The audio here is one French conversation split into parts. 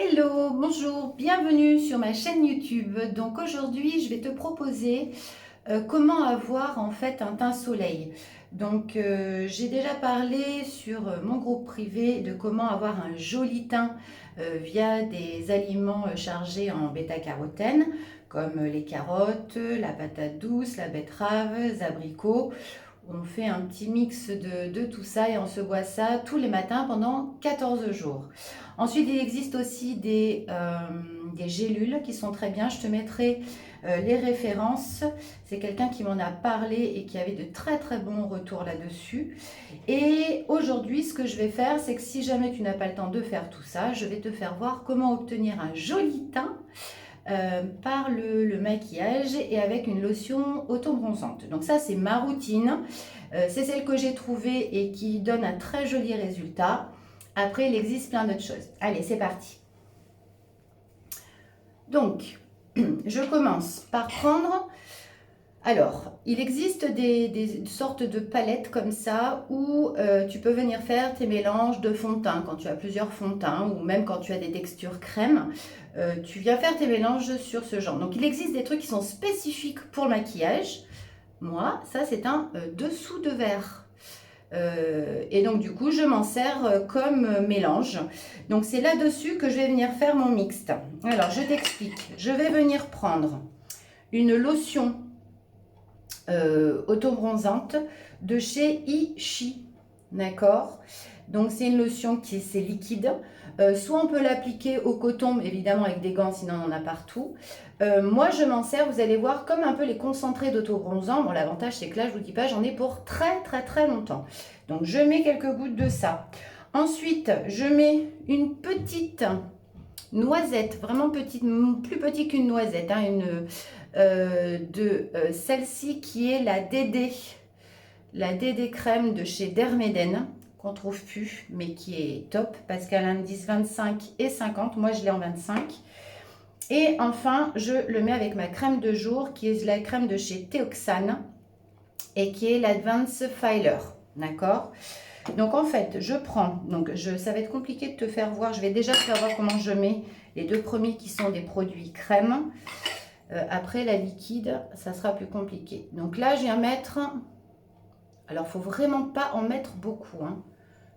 Hello, bonjour, bienvenue sur ma chaîne YouTube. Donc aujourd'hui, je vais te proposer comment avoir en fait un teint soleil. Donc j'ai déjà parlé sur mon groupe privé de comment avoir un joli teint via des aliments chargés en bêta-carotène comme les carottes, la patate douce, la betterave, les abricots. On fait un petit mix de tout ça et on se boit ça tous les matins pendant 14 jours. Ensuite, il existe aussi des gélules qui sont très bien. Je te mettrai les références. C'est quelqu'un qui m'en a parlé et qui avait de très très bons retours là-dessus. Et aujourd'hui, ce que je vais faire, c'est que si jamais tu n'as pas le temps de faire tout ça, je vais te faire voir comment obtenir un joli teint par le maquillage et avec une lotion auto-bronzante. Donc ça, c'est ma routine. C'est celle que j'ai trouvée et qui donne un très joli résultat. Après, il existe plein d'autres choses. Allez, c'est parti. Donc, je commence par prendre... Alors, il existe des sortes de palettes comme ça où tu peux venir faire tes mélanges de fond de teint quand tu as plusieurs fonds de teint ou même quand tu as des textures crème. Tu viens faire tes mélanges sur ce genre. Donc, il existe des trucs qui sont spécifiques pour le maquillage. Moi, ça, c'est un dessous de verre. Et donc du coup je m'en sers comme mélange. Donc c'est là-dessus que je vais venir faire mon mixte. Alors je t'explique. Je vais venir prendre une lotion auto-bronzante de chez Ishi. D'accord? Donc c'est une lotion qui c'est liquide. Soit on peut l'appliquer au coton, évidemment avec des gants, sinon on en a partout. Moi je m'en sers, vous allez voir, comme un peu les concentrés d'auto-bronzant. Bon, l'avantage c'est que là je vous dis pas, j'en ai pour très très très longtemps. Donc je mets quelques gouttes de ça. Ensuite je mets une petite noisette, vraiment petite, plus petite qu'une noisette, hein, celle-ci qui est la DD crème de chez Dermeden, qu'on trouve plus, mais qui est top, parce qu'elle a un indice 25 et 50, moi je l'ai en 25. Et enfin, je le mets avec ma crème de jour, qui est la crème de chez Teoxane, et qui est l'Advance Filer, d'accord? Donc en fait, je prends, ça va être compliqué de te faire voir, je vais déjà te faire voir comment je mets les deux premiers qui sont des produits crème. Après la liquide, ça sera plus compliqué. Donc là, je viens mettre, alors il faut vraiment pas en mettre beaucoup, hein.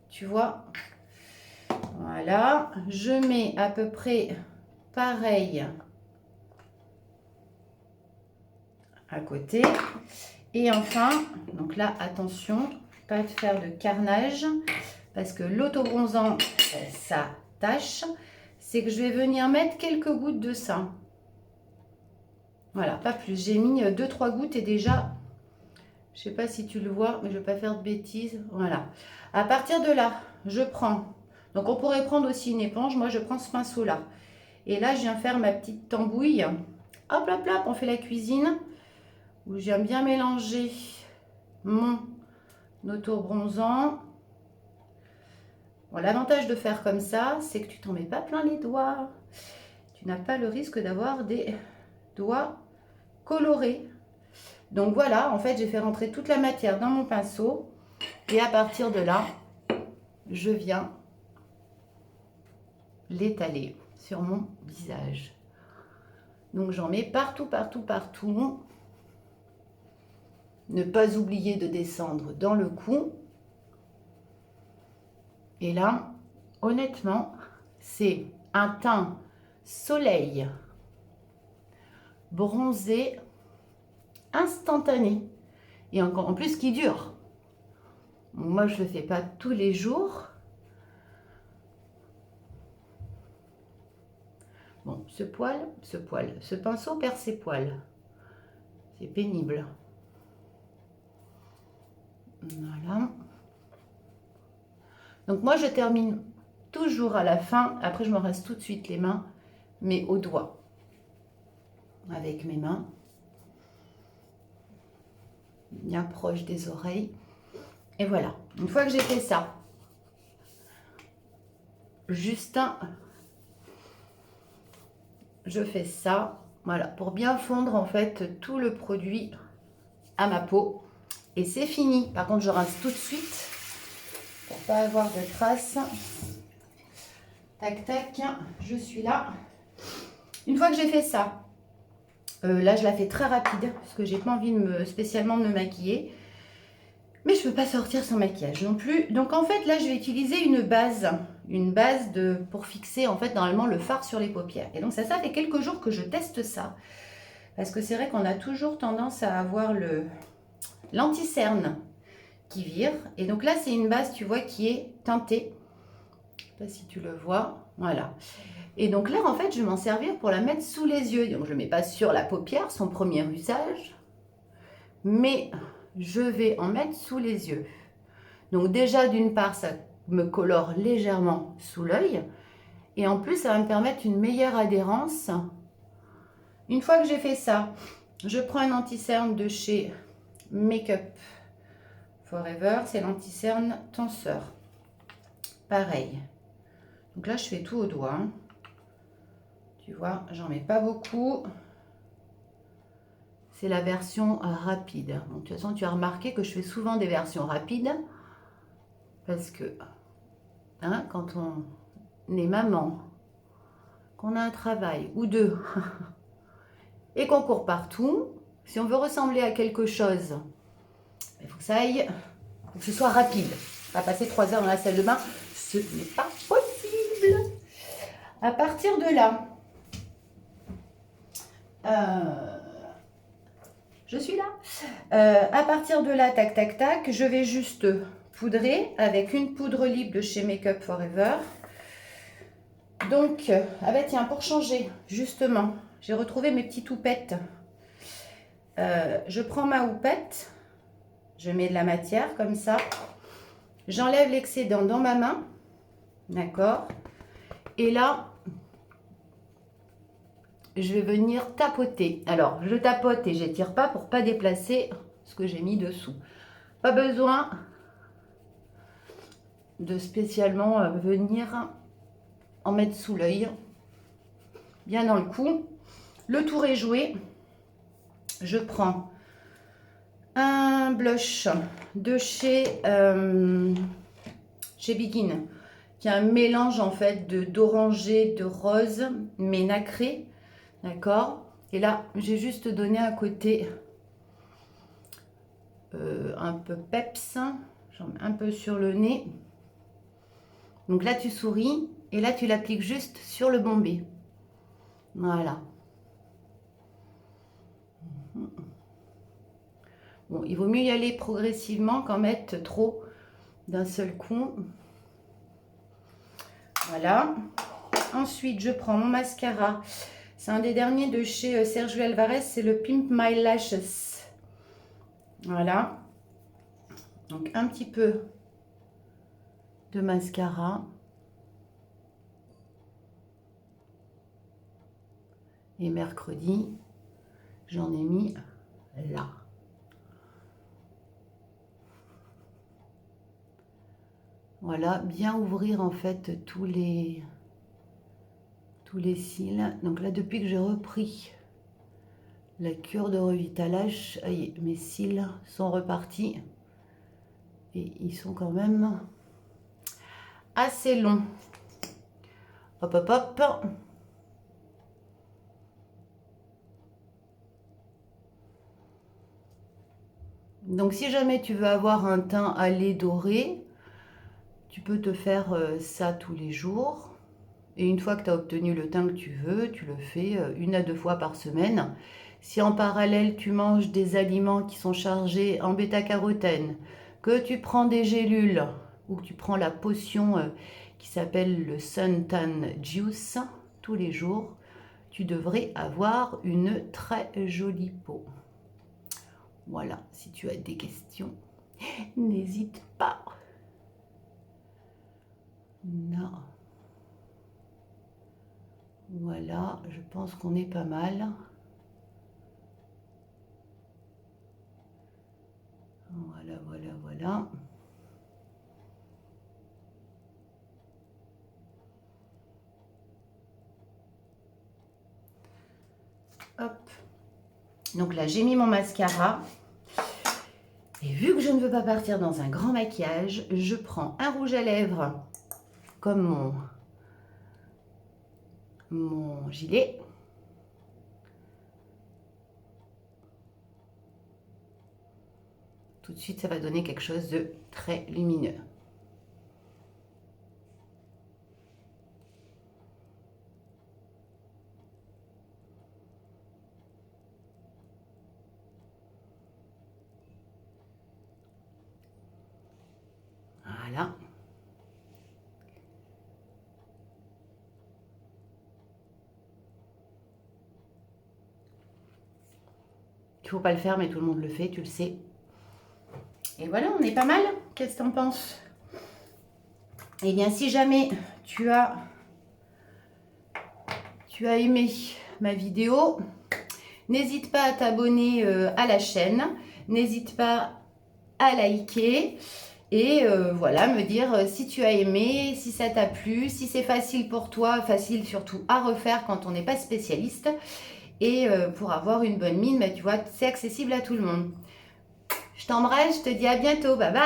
Tu vois, voilà, je mets à peu près pareil à côté. Et enfin, donc là, attention, pas de faire de carnage, parce que l'autobronzant, ça tâche. C'est que je vais venir mettre quelques gouttes de ça. Voilà, pas plus. J'ai mis 2-3 gouttes et déjà, je sais pas si tu le vois, mais je vais pas faire de bêtises. Voilà. À partir de là, je prends. Donc on pourrait prendre aussi une éponge. Moi, je prends ce pinceau-là. Et là, je viens faire ma petite tambouille. Hop, hop, hop, on fait la cuisine. Où je viens bien mélanger mon auto-bronzant. Bon, l'avantage de faire comme ça, c'est que tu t'en mets pas plein les doigts. Tu n'as pas le risque d'avoir des doigts colorés. Donc voilà, en fait, j'ai fait rentrer toute la matière dans mon pinceau. Et à partir de là, je viens l'étaler sur mon visage. Donc j'en mets partout, partout, partout. Ne pas oublier de descendre dans le cou. Et là, honnêtement, c'est un teint soleil bronzé instantané. Et encore en plus qui dure. Moi, je ne le fais pas tous les jours. Bon, ce pinceau perd ses poils. C'est pénible. Voilà. Donc moi, je termine toujours à la fin. Après, je me reste tout de suite les mains, mais au doigt. Avec mes mains. Bien proche des oreilles. Et voilà. Une fois que j'ai fait ça, je fais ça. Voilà. Pour bien fondre, en fait, tout le produit à ma peau. Et c'est fini. Par contre, je rince tout de suite pour pas avoir de traces. Tac, tac, je suis là. Une fois que j'ai fait ça, là je la fais très rapide parce que j'ai pas envie spécialement de me maquiller. Mais je ne peux pas sortir sans maquillage non plus. Donc en fait là je vais utiliser une base pour fixer en fait normalement le fard sur les paupières. Et donc ça fait quelques jours que je teste ça. Parce que c'est vrai qu'on a toujours tendance à avoir l'anti-cerne qui vire. Et donc là c'est une base, tu vois, qui est teintée. Je ne sais pas si tu le vois. Voilà. Et donc là en fait je vais m'en servir pour la mettre sous les yeux. Donc je ne mets pas sur la paupière, son premier usage. Mais je vais en mettre sous les yeux. Donc déjà d'une part ça me colore légèrement sous l'œil et en plus ça va me permettre une meilleure adhérence. Une fois que j'ai fait ça, je prends un anti-cerne de chez Make-up Forever, c'est l'anti-cerne tenseur. Pareil. Donc là je fais tout au doigt. Tu vois, j'en mets pas beaucoup. C'est la version rapide. Donc, de toute façon, tu as remarqué que je fais souvent des versions rapides. Parce que hein, quand on est maman, qu'on a un travail ou deux, et qu'on court partout, si on veut ressembler à quelque chose, il faut que ça aille, faut que ce soit rapide. On va passer 3 heures dans la salle de bain, ce n'est pas possible. À partir de là, je suis là. À partir de là, tac, tac, tac, je vais juste poudrer avec une poudre libre de chez Make-up Forever. Donc, ah ben tiens, pour changer, justement, j'ai retrouvé mes petites houpettes. Je prends ma houppette, je mets de la matière comme ça. J'enlève l'excédent dans ma main, d'accord? Et là, je vais venir tapoter. Alors, je tapote et j'étire pas pour pas déplacer ce que j'ai mis dessous. Pas besoin de spécialement venir en mettre sous l'œil, bien dans le cou. Le tour est joué. Je prends un blush de chez Begin, qui est un mélange en fait d'orangé, de rose, mais nacré, d'accord. Et là, j'ai juste donné à côté un peu peps, j'en mets un peu sur le nez. Donc là, tu souris et là, tu l'appliques juste sur le bombé. Voilà. Bon, il vaut mieux y aller progressivement qu'en mettre trop d'un seul coup. Voilà. Ensuite, je prends mon mascara. C'est un des derniers de chez Sergio Alvarez. C'est le Pimp My Lashes. Voilà. Donc, un petit peu de mascara. Et mercredi, j'en ai mis là. Voilà, bien ouvrir en fait tous les cils. Donc là, depuis que j'ai repris la cure de revitallage, mes cils sont repartis. Et ils sont quand même assez longs. Hop, hop, hop. Donc si jamais tu veux avoir un teint à lait doré, tu peux te faire ça tous les jours. Et une fois que tu as obtenu le teint que tu veux, tu le fais 1 à 2 fois par semaine. Si en parallèle tu manges des aliments qui sont chargés en bêta-carotène, que tu prends des gélules ou que tu prends la potion qui s'appelle le Suntan Juice tous les jours, tu devrais avoir une très jolie peau. Voilà, si tu as des questions, n'hésite pas. Non. Voilà, je pense qu'on est pas mal. Voilà, voilà, voilà. Hop. Donc là, j'ai mis mon mascara. Et vu que je ne veux pas partir dans un grand maquillage, je prends un rouge à lèvres comme mon gilet. Tout de suite, ça va donner quelque chose de très lumineux. Voilà. Il ne faut pas le faire, mais tout le monde le fait, tu le sais. Et voilà, on est pas mal. Qu'est-ce que tu en penses? Eh bien, si jamais tu as aimé ma vidéo, n'hésite pas à t'abonner à la chaîne. N'hésite pas à liker. Et voilà, me dire si tu as aimé, si ça t'a plu, si c'est facile pour toi, facile surtout à refaire quand on n'est pas spécialiste. Et pour avoir une bonne mine, bah, tu vois, c'est accessible à tout le monde. Je t'embrasse, je te dis à bientôt, bye bye.